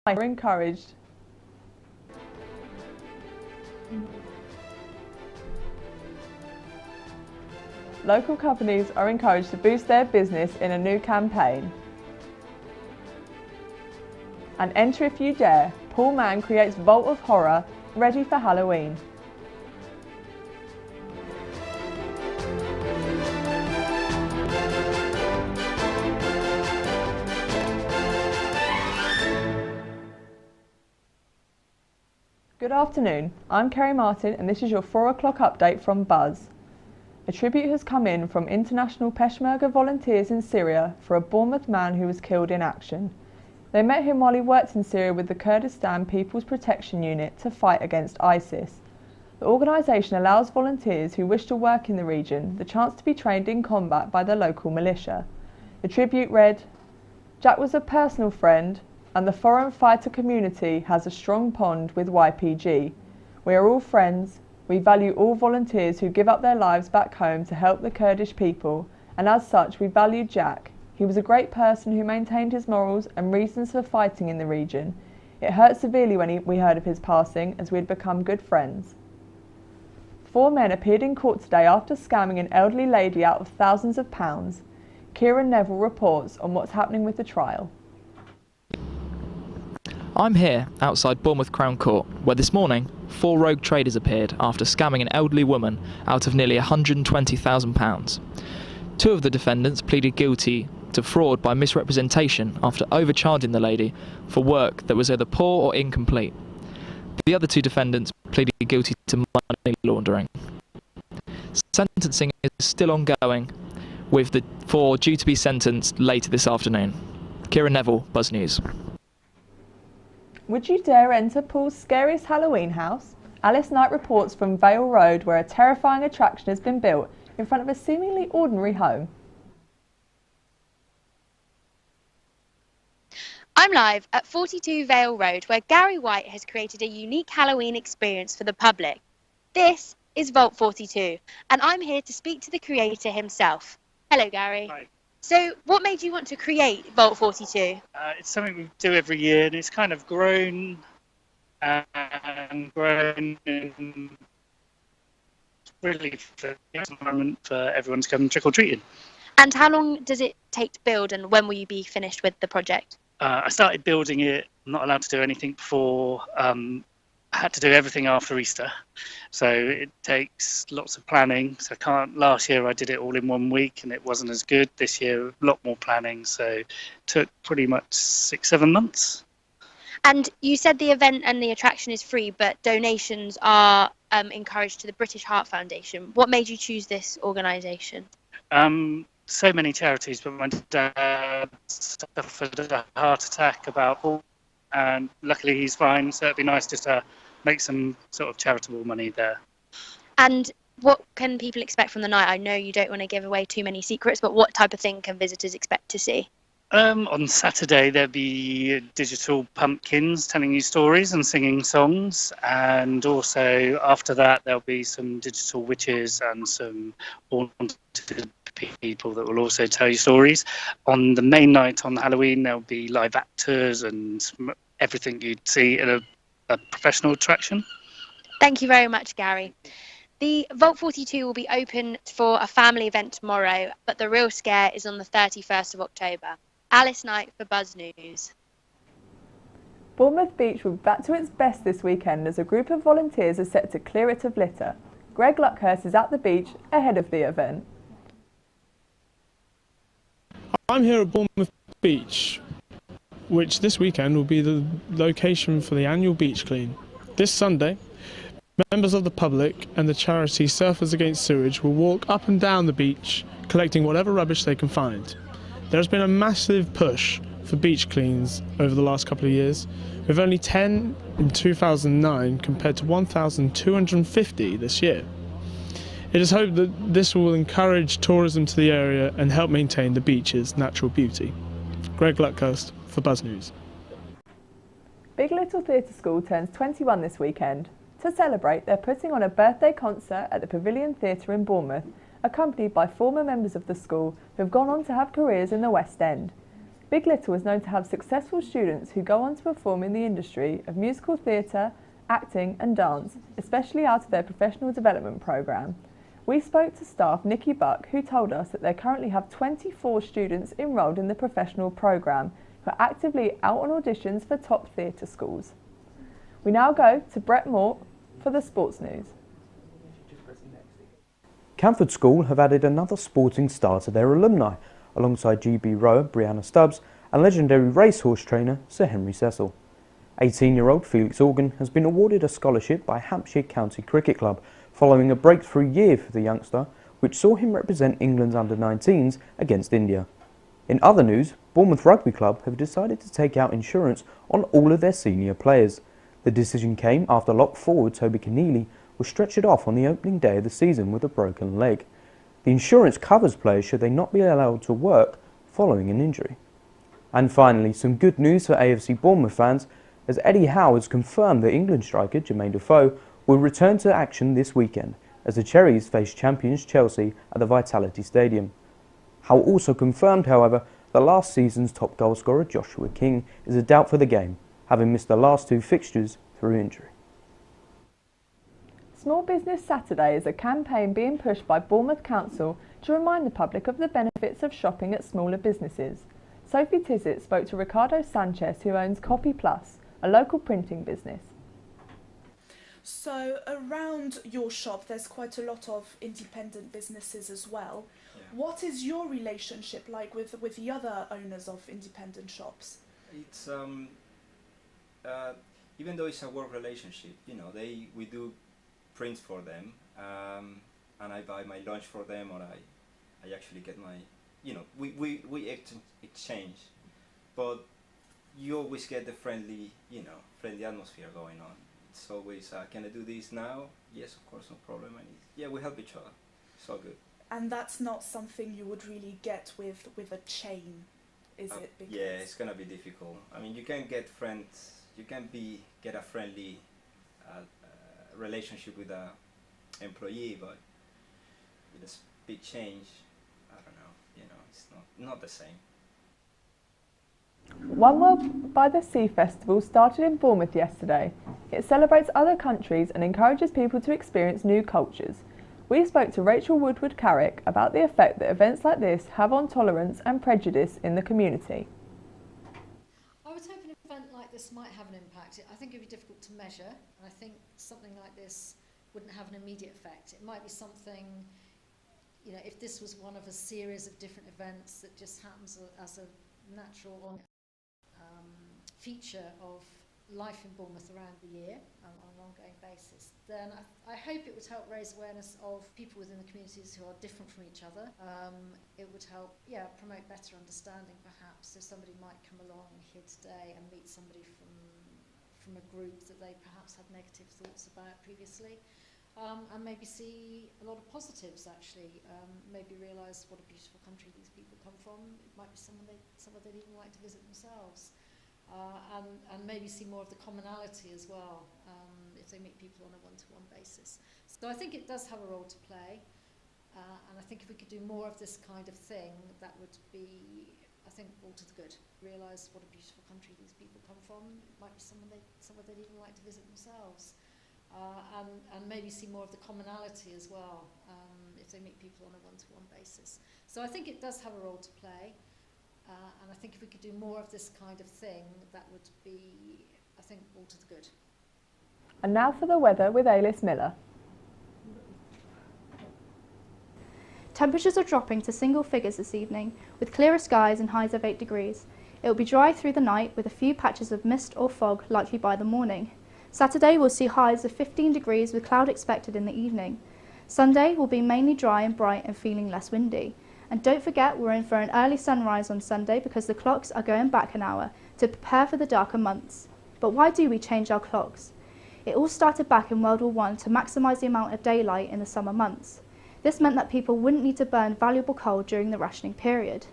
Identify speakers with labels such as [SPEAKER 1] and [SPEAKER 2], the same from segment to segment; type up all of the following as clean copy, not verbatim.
[SPEAKER 1] are encouraged. Local companies are encouraged to boost their business in a new campaign. And enter if you dare, Paul Mann creates Vault of Horror, ready for Halloween. Good afternoon, I'm Kerry Martin and this is your 4 o'clock update from Buzz. A tribute has come in from international Peshmerga volunteers in Syria for a Bournemouth man who was killed in action. They met him while he worked in Syria with the Kurdistan People's Protection Unit to fight against ISIS. The organisation allows volunteers who wish to work in the region the chance to be trained in combat by the local militia. The tribute read, "Jack was a personal friend, and the foreign fighter community has a strong bond with YPG. We are all friends. We value all volunteers who give up their lives back home to help the Kurdish people, and as such we value Jack. He was a great person who maintained his morals and reasons for fighting in the region. It hurt severely when we heard of his passing, as we had become good friends." 4 men appeared in court today after scamming an elderly lady out of thousands of pounds. Kieran Neville reports on what's happening with the trial.
[SPEAKER 2] I'm here outside Bournemouth Crown Court, where this morning 4 rogue traders appeared after scamming an elderly woman out of nearly £120,000. 2 of the defendants pleaded guilty to fraud by misrepresentation after overcharging the lady for work that was either poor or incomplete. The other 2 defendants pleaded guilty to money laundering. Sentencing is still ongoing, with the 4 due to be sentenced later this afternoon. Kieran Neville, Buzz News.
[SPEAKER 1] Would you dare enter Paul's scariest Halloween house? Alice Knight reports from Vale Road, where a terrifying attraction has been built in front of a seemingly ordinary home.
[SPEAKER 3] I'm live at 42 Vale Road, where Gary White has created a unique Halloween experience for the public. This is Vault 42, and I'm here to speak to the creator himself. Hello, Gary.
[SPEAKER 4] Hi.
[SPEAKER 3] So, what made you want to create Vault 42?
[SPEAKER 4] It's something we do every year, and it's kind of grown and grown and really for the environment for everyone to come trick-or-treating.
[SPEAKER 3] And how long does it take to build, and when will you be finished with the project?
[SPEAKER 4] I started building it, I'm not allowed to do anything before, I had to do everything after Easter, so it takes lots of planning. So last year I did it all in 1 week and it wasn't as good. This year a lot more planning, so it took pretty much 6-7 months.
[SPEAKER 3] And you said the event and the attraction is free, but donations are encouraged to the British Heart Foundation. What made you choose this organisation?
[SPEAKER 4] So many charities, but my dad suffered a heart attack and luckily he's fine, so it'd be nice just to make some sort of charitable money there.
[SPEAKER 3] And what can people expect from the night? I know you don't want to give away too many secrets, but what type of thing can visitors expect to see?
[SPEAKER 4] On Saturday there'll be digital pumpkins telling you stories and singing songs, and also after that there'll be some digital witches and some haunted people that will also tell you stories. On the main night on Halloween there'll be live actors and everything you'd see at a professional attraction.
[SPEAKER 3] Thank you very much, Gary. The Vault 42 will be open for a family event tomorrow, but the real scare is on the 31st of October. Alice Knight for Buzz News.
[SPEAKER 1] Bournemouth Beach will be back to its best this weekend as a group of volunteers are set to clear it of litter. Greg Luckhurst is at the beach ahead of the event.
[SPEAKER 5] I'm here at Bournemouth Beach, which this weekend will be the location for the annual beach clean. This Sunday, members of the public and the charity Surfers Against Sewage will walk up and down the beach collecting whatever rubbish they can find. There has been a massive push for beach cleans over the last couple of years, with only 10 in 2009 compared to 1,250 this year. It is hoped that this will encourage tourism to the area and help maintain the beach's natural beauty. Greg Luckhurst for Buzz News.
[SPEAKER 1] Big Little Theatre School turns 21 this weekend. To celebrate, they're putting on a birthday concert at the Pavilion Theatre in Bournemouth, accompanied by former members of the school who have gone on to have careers in the West End. Big Little is known to have successful students who go on to perform in the industry of musical theatre, acting and dance, especially out of their professional development programme. We spoke to staff Nikki Buck, who told us that they currently have 24 students enrolled in the professional programme who are actively out on auditions for top theatre schools. We now go to Brett Moore for the sports news.
[SPEAKER 6] Camford School have added another sporting star to their alumni, alongside GB rower Brianna Stubbs and legendary racehorse trainer Sir Henry Cecil. 18-year-old Felix Organ has been awarded a scholarship by Hampshire County Cricket Club following a breakthrough year for the youngster, which saw him represent England's under-19s against India. In other news, Bournemouth Rugby Club have decided to take out insurance on all of their senior players. The decision came after lock forward Toby Keneally was stretchered off on the opening day of the season with a broken leg. The insurance covers players should they not be allowed to work following an injury. And finally, some good news for AFC Bournemouth fans, as Eddie Howe has confirmed that England striker Jermaine Defoe will return to action this weekend as the Cherries face champions Chelsea at the Vitality Stadium. Howe also confirmed, however, that last season's top goalscorer Joshua King is a doubt for the game, having missed the last two fixtures through injury.
[SPEAKER 1] Small Business Saturday is a campaign being pushed by Bournemouth Council to remind the public of the benefits of shopping at smaller businesses. Sophie Tizet spoke to Ricardo Sanchez, who owns Copy Plus, a local printing business.
[SPEAKER 7] So around your shop there's quite a lot of independent businesses as well. Yeah. What is your relationship like with the other owners of independent shops?
[SPEAKER 8] It's even though it's a work relationship, you know, we do prints for them, and I buy my lunch for them, or I actually get my, you know, we exchange, but you always get the friendly atmosphere going on. It's always, can I do this now? Yes, of course, no problem. And yeah, we help each other. It's all good.
[SPEAKER 7] And that's not something you would really get with a chain, is it? Because
[SPEAKER 8] yeah, it's gonna be difficult. I mean, you can get friends, you can get a friendly relationship with a employee, but with a big change, I don't know. You know, it's not the same.
[SPEAKER 1] One World by the Sea Festival started in Bournemouth yesterday. It celebrates other countries and encourages people to experience new cultures. We spoke to Rachel Woodward Carrick about the effect that events like this have on tolerance and prejudice in the community.
[SPEAKER 9] I was hoping an event like this might have an impact. I think it would be difficult to measure, and I think something like this wouldn't have an immediate effect. It might be something, you know, if this was one of a series of different events that just happens as a natural feature of life in Bournemouth around the year on an ongoing basis, then I hope it would help raise awareness of people within the communities who are different from each other. It would help, promote better understanding perhaps. So somebody might come along here today and meet somebody from a group that they perhaps had negative thoughts about previously. And maybe see a lot of positives actually, maybe realise what a beautiful country these people come from. It might be somewhere they'd even like to visit themselves. And maybe see more of the commonality as well, if they meet people on a one-to-one basis. So I think it does have a role to play, and I think if we could do more of this kind of thing, that would be, I think, all to the good. Realise what a beautiful country these people come from. It might be somewhere they'd even like to visit themselves. And maybe see more of the commonality as well, if they meet people on a one-to-one basis. So I think it does have a role to play, and I think if we could do more of this kind of thing, that would be, I think, all to the good.
[SPEAKER 1] And now for the weather with Alice Miller.
[SPEAKER 10] Temperatures are dropping to single figures this evening, with clearer skies and highs of 8 degrees. It will be dry through the night, with a few patches of mist or fog likely by the morning. Saturday will see highs of 15 degrees with cloud expected in the evening. Sunday will be mainly dry and bright and feeling less windy. And don't forget, we're in for an early sunrise on Sunday because the clocks are going back an hour to prepare for the darker months. But why do we change our clocks? It all started back in World War I to maximise the amount of daylight in the summer months. This meant that people wouldn't need to burn valuable coal during the rationing period.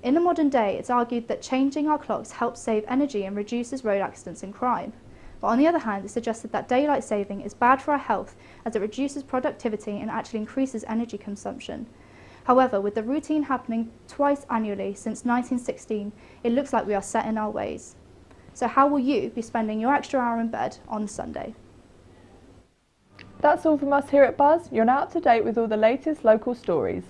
[SPEAKER 10] In the modern day, it's argued that changing our clocks helps save energy and reduces road accidents and crime. But on the other hand, it's suggested that daylight saving is bad for our health as it reduces productivity and actually increases energy consumption. However, with the routine happening twice annually since 1916, it looks like we are set in our ways. So how will you be spending your extra hour in bed on Sunday?
[SPEAKER 1] That's all from us here at Buzz. You're now up to date with all the latest local stories.